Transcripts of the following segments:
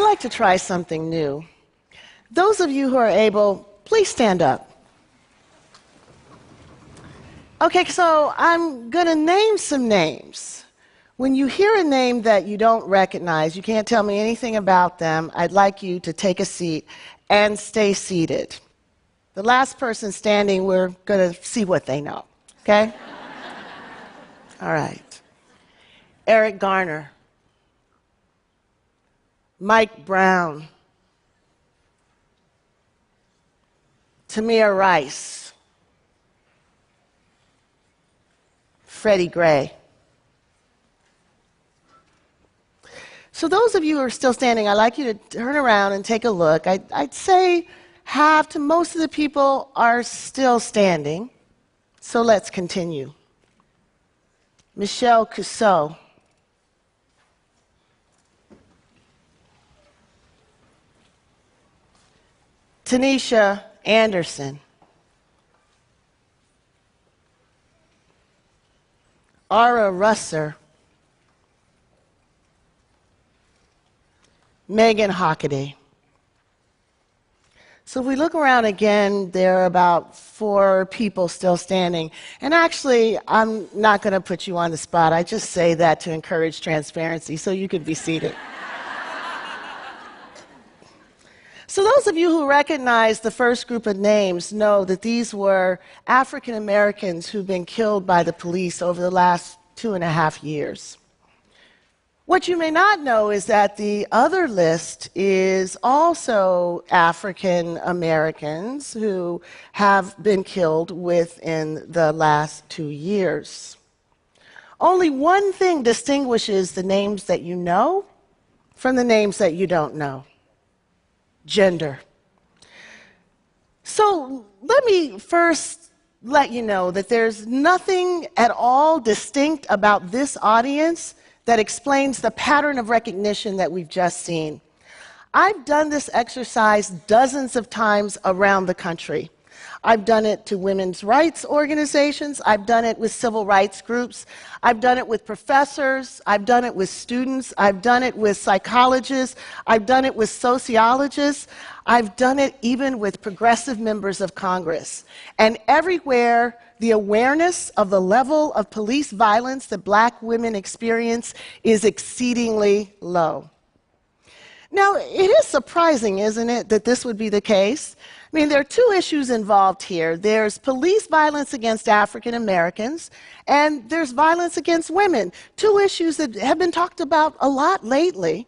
like to try something new. Those of you who are able, please stand up. Okay, so I'm going to name some names. When you hear a name that you don't recognize, you can't tell me anything about them, I'd like you to take a seat and stay seated. The last person standing, we're going to see what they know, okay? All right. Eric Garner. Mike Brown. Tamir Rice. Freddie Gray. So those of you who are still standing, I'd like you to turn around and take a look. I'd say half to most of the people are still standing. So let's continue. Michelle Cusseau. Tanisha Anderson. Ara Russer. Megan Hockaday. So if we look around again, there are about 4 people still standing. And actually, I'm not going to put you on the spot. I just say that to encourage transparency, so you could be seated. So those of you who recognize the first group of names know that these were African Americans who've been killed by the police over the last 2.5 years. What you may not know is that the other list is also African Americans who have been killed within the last 2 years. Only one thing distinguishes the names that you know from the names that you don't know: gender. So let me first let you know that there's nothing at all distinct about this audience that explains the pattern of recognition that we've just seen. I've done this exercise dozens of times around the country. I've done it to women's rights organizations. I've done it with civil rights groups. I've done it with professors. I've done it with students. I've done it with psychologists. I've done it with sociologists. I've done it even with progressive members of Congress. And everywhere, the awareness of the level of police violence that Black women experience is exceedingly low. Now, it is surprising, isn't it, that this would be the case? I mean, there are 2 issues involved here. There's police violence against African Americans, and there's violence against women. 2 issues that have been talked about a lot lately.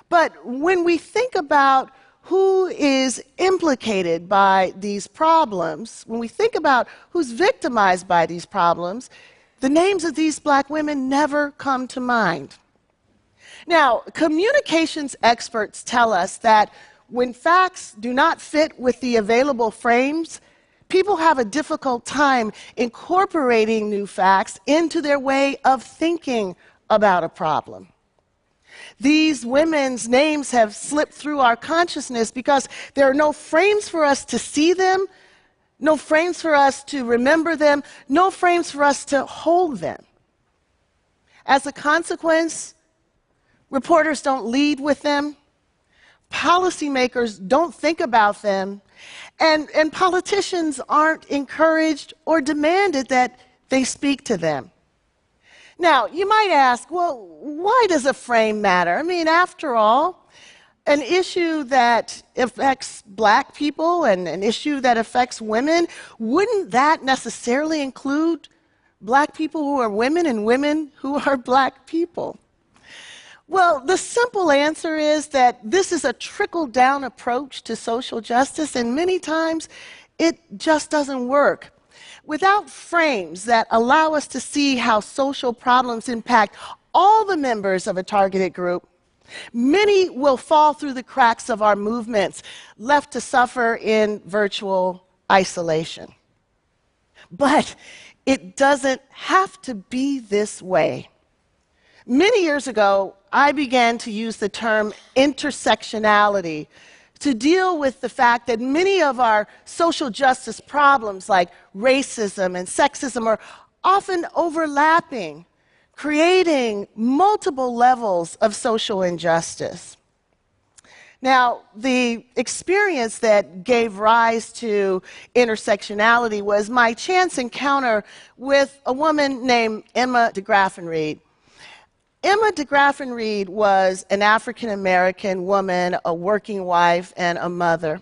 But when we think about who is implicated by these problems, when we think about who's victimized by these problems, the names of these Black women never come to mind. Now, communications experts tell us that when facts do not fit with the available frames, people have a difficult time incorporating new facts into their way of thinking about a problem. These women's names have slipped through our consciousness because there are no frames for us to see them, no frames for us to remember them, no frames for us to hold them. As a consequence, reporters don't lead with them, policymakers don't think about them, and politicians aren't encouraged or demanded that they speak to them. Now, you might ask, well, why does a frame matter? I mean, after all, an issue that affects Black people and an issue that affects women, wouldn't that necessarily include Black people who are women and women who are Black people? Well, the simple answer is that this is a trickle-down approach to social justice, and many times it just doesn't work. Without frames that allow us to see how social problems impact all the members of a targeted group, many will fall through the cracks of our movements, left to suffer in virtual isolation. But it doesn't have to be this way. Many years ago, I began to use the term intersectionality to deal with the fact that many of our social justice problems, like racism and sexism, are often overlapping, creating multiple levels of social injustice. Now, the experience that gave rise to intersectionality was my chance encounter with a woman named Emma de Graffenried. Emma de Graffenried was an African-American woman, a working wife, and a mother.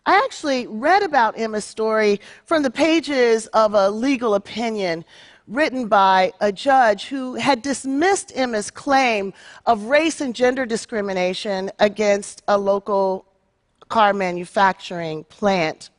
I actually read about Emma's story from the pages of a legal opinion written by a judge who had dismissed Emma's claim of race and gender discrimination against a local car manufacturing plant.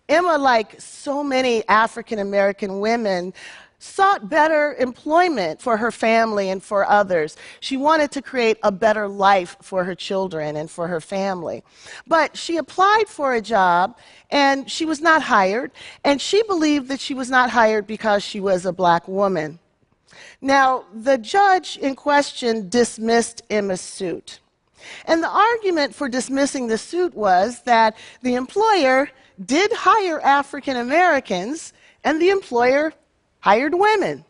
Emma, like so many African American women, sought better employment for her family and for others. She wanted to create a better life for her children and for her family. But she applied for a job, and she was not hired, and she believed that she was not hired because she was a black woman. Now, the judge in question dismissed Emma's suit. And the argument for dismissing the suit was that the employer did hire African Americans, and the employer hired women.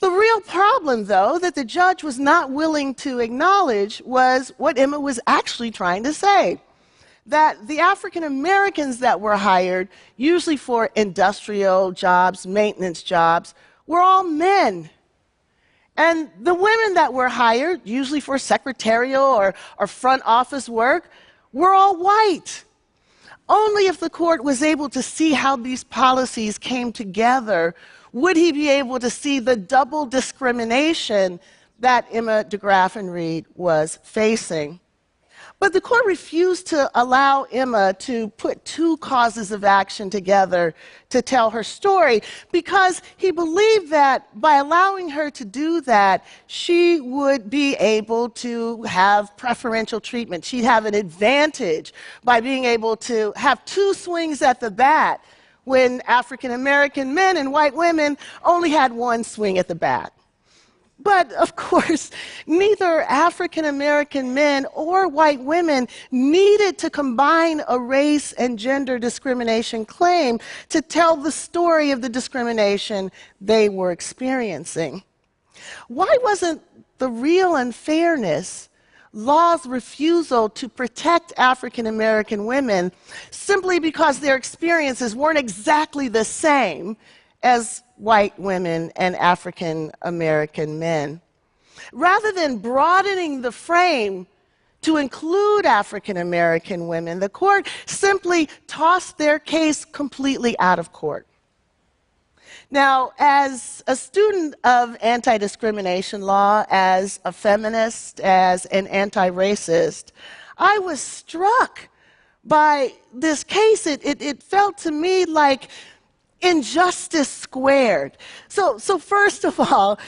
The real problem, though, that the judge was not willing to acknowledge was what Emma was actually trying to say. That the African Americans that were hired, usually for industrial jobs, maintenance jobs, were all men. And the women that were hired, usually for secretarial or front office work, were all white. Only if the court was able to see how these policies came together would he be able to see the double discrimination that Emma de Graffenried was facing. But the court refused to allow Emma to put two causes of action together to tell her story because he believed that by allowing her to do that, she would be able to have preferential treatment. She'd have an advantage by being able to have two swings at the bat when African American men and white women only had one swing at the bat. But, of course, neither African American men or white women needed to combine a race and gender discrimination claim to tell the story of the discrimination they were experiencing. Why wasn't the real unfairness law's refusal to protect African American women simply because their experiences weren't exactly the same as white women and African American men? Rather than broadening the frame to include African American women, the court simply tossed their case completely out of court. Now, as a student of anti-discrimination law, as a feminist, as an anti-racist, I was struck by this case. It felt to me like injustice squared. So first of all,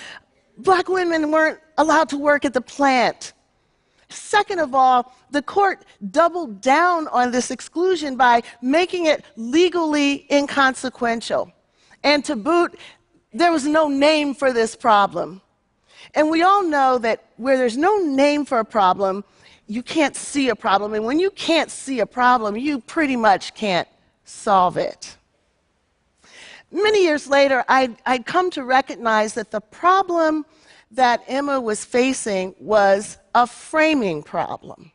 black women weren't allowed to work at the plant. Second of all, the court doubled down on this exclusion by making it legally inconsequential. And to boot, there was no name for this problem. And we all know that where there's no name for a problem, you can't see a problem. And when you can't see a problem, you pretty much can't solve it. Many years later, I'd come to recognize that the problem that Emma was facing was a framing problem.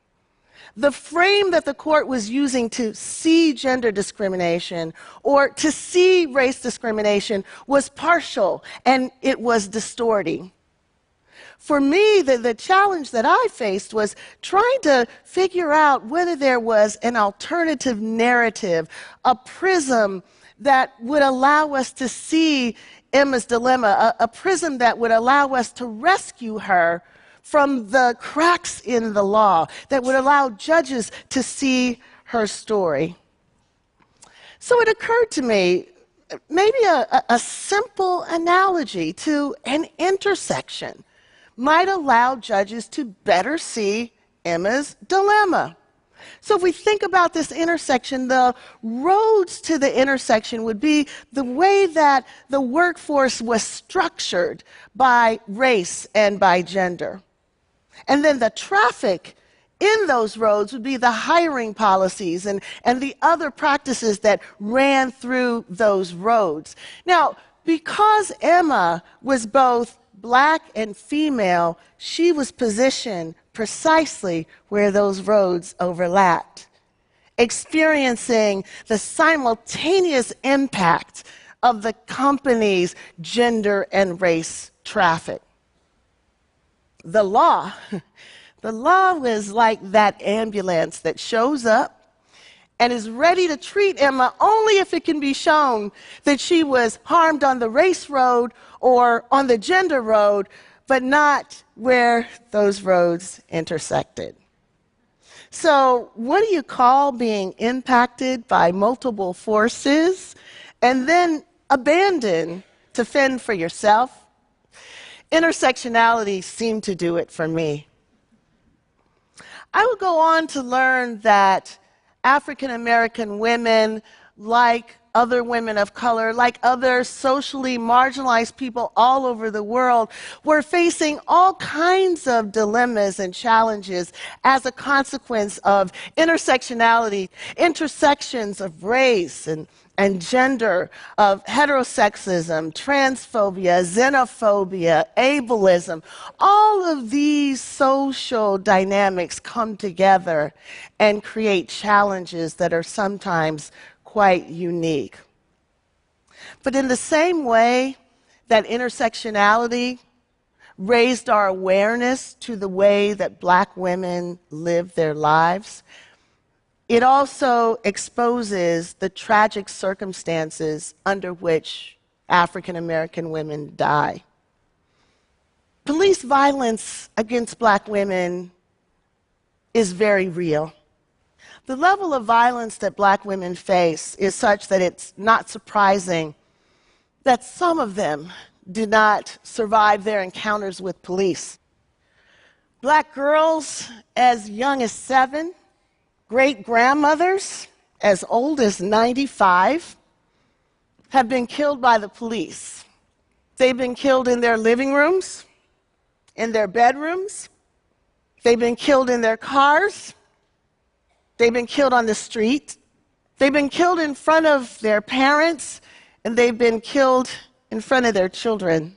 The frame that the court was using to see gender discrimination or to see race discrimination was partial, and it was distorting. For me, the challenge that I faced was trying to figure out whether there was an alternative narrative, a prism that would allow us to see Emma's dilemma, a prism that would allow us to rescue her from the cracks in the law, that would allow judges to see her story. So it occurred to me, maybe a simple analogy to an intersection might allow judges to better see Emma's dilemma. So if we think about this intersection, the roads to the intersection would be the way that the workforce was structured by race and by gender. And then the traffic in those roads would be the hiring policies and the other practices that ran through those roads. Now, because Emma was both black and female, she was positioned precisely where those roads overlapped, experiencing the simultaneous impact of the company's gender and race traffic. The law was like that ambulance that shows up and is ready to treat Emma only if it can be shown that she was harmed on the race road or on the gender road, but not where those roads intersected. So, what do you call being impacted by multiple forces and then abandoned to fend for yourself? Intersectionality seemed to do it for me. I would go on to learn that African American women, like other women of color, like other socially marginalized people all over the world, were facing all kinds of dilemmas and challenges as a consequence of intersectionality, intersections of race and gender, of heterosexism, transphobia, xenophobia, ableism. All of these social dynamics come together and create challenges that are sometimes quite unique. But in the same way that intersectionality raised our awareness to the way that Black women live their lives, it also exposes the tragic circumstances under which African American women die. Police violence against Black women is very real. The level of violence that Black women face is such that it's not surprising that some of them do not survive their encounters with police. Black girls as young as 7, great-grandmothers as old as 95 have been killed by the police. They've been killed in their living rooms, in their bedrooms. They've been killed in their cars. They've been killed on the street. They've been killed in front of their parents, and they've been killed in front of their children.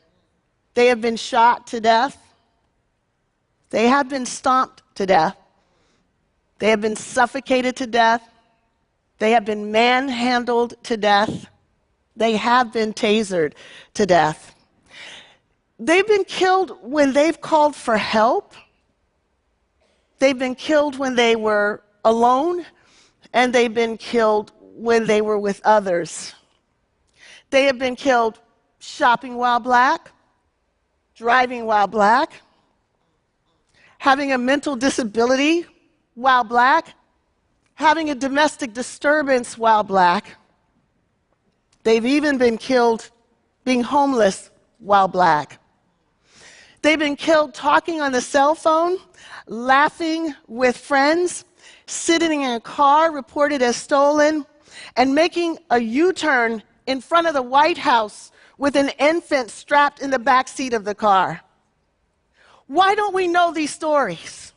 They have been shot to death. They have been stomped to death. They have been suffocated to death. They have been manhandled to death. They have been tasered to death. They've been killed when they've called for help. They've been killed when they were alone, and they've been killed when they were with others. They have been killed shopping while Black, driving while Black, having a mental disability while Black, having a domestic disturbance while Black. They've even been killed being homeless while Black. They've been killed talking on the cell phone, laughing with friends, sitting in a car reported as stolen, and making a U-turn in front of the White House with an infant strapped in the back seat of the car. Why don't we know these stories?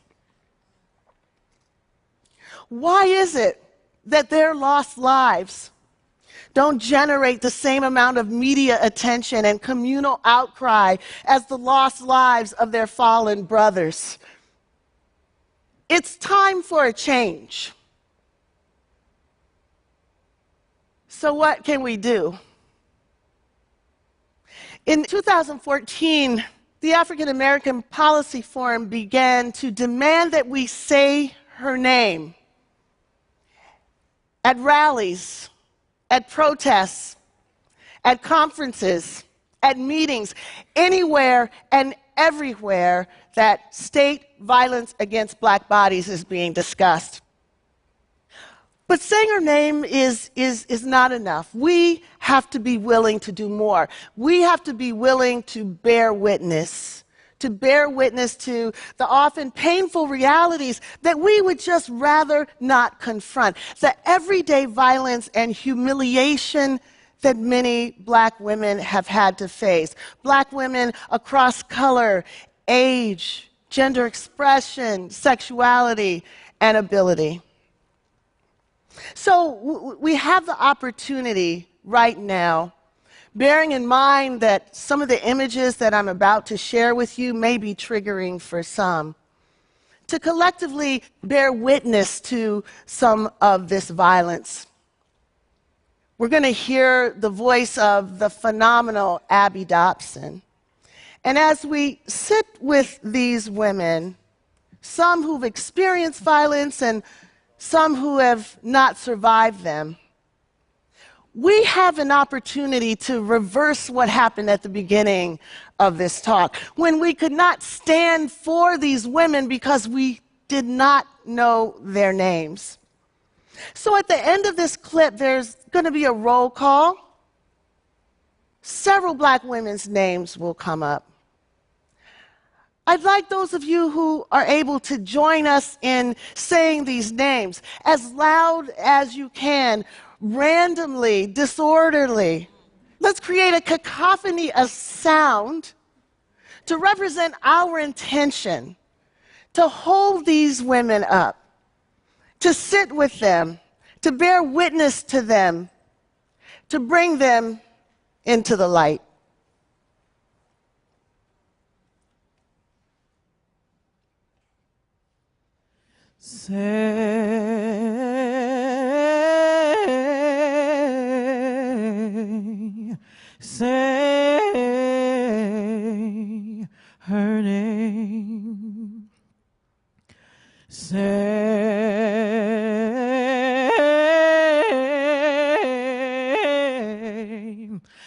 Why is it that their lost lives don't generate the same amount of media attention and communal outcry as the lost lives of their fallen brothers? It's time for a change. So what can we do? In 2014, the African American Policy Forum began to demand that we say her name at rallies, at protests, at conferences, at meetings, anywhere and everywhere that state violence against Black bodies is being discussed. But saying her name is not enough. We have to be willing to do more. We have to be willing to bear witness to the often painful realities that we would just rather not confront, the everyday violence and humiliation that many Black women have had to face. Black women across color, age, gender expression, sexuality, and ability. So we have the opportunity right now, bearing in mind that some of the images that I'm about to share with you may be triggering for some, to collectively bear witness to some of this violence. We're going to hear the voice of the phenomenal Abby Dobson. And as we sit with these women, some who've experienced violence and some who have not survived them, we have an opportunity to reverse what happened at the beginning of this talk, when we could not stand for these women because we did not know their names. So at the end of this clip, there's going to be a roll call. Several Black women's names will come up. I'd like those of you who are able to join us in saying these names as loud as you can, randomly, disorderly. Let's create a cacophony of sound to represent our intention to hold these women up, to sit with them, to bear witness to them, to bring them into the light. Say her name.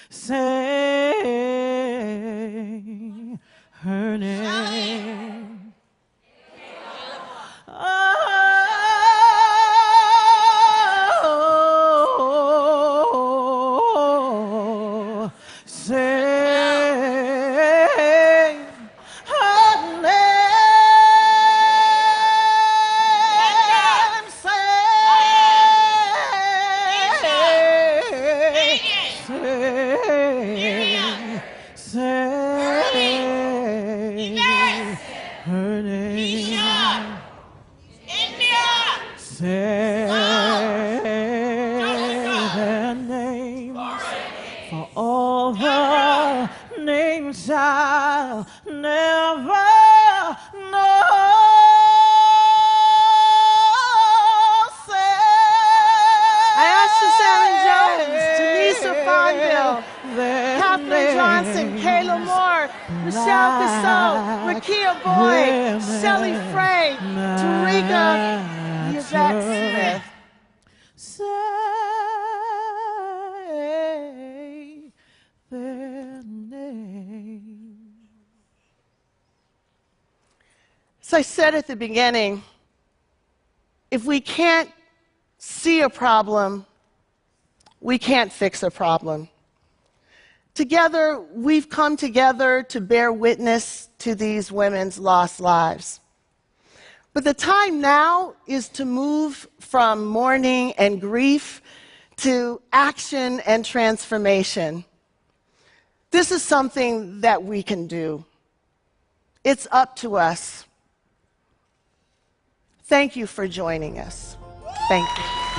Say her name. Oh, say her name. Say her name. Say their names, for all the names I'll never know. I asked Sharon Jones, Janisa Fonville, Catherine Johnson, Kayla Moore, Michelle Cassell, Rakia Boyd, Shelley Frey, Tarika Yvette Smith. Say their name. So I said at the beginning, if we can't see a problem, we can't fix a problem. Together, we've come together to bear witness to these women's lost lives. But the time now is to move from mourning and grief to action and transformation. This is something that we can do. It's up to us. Thank you for joining us. Thank you.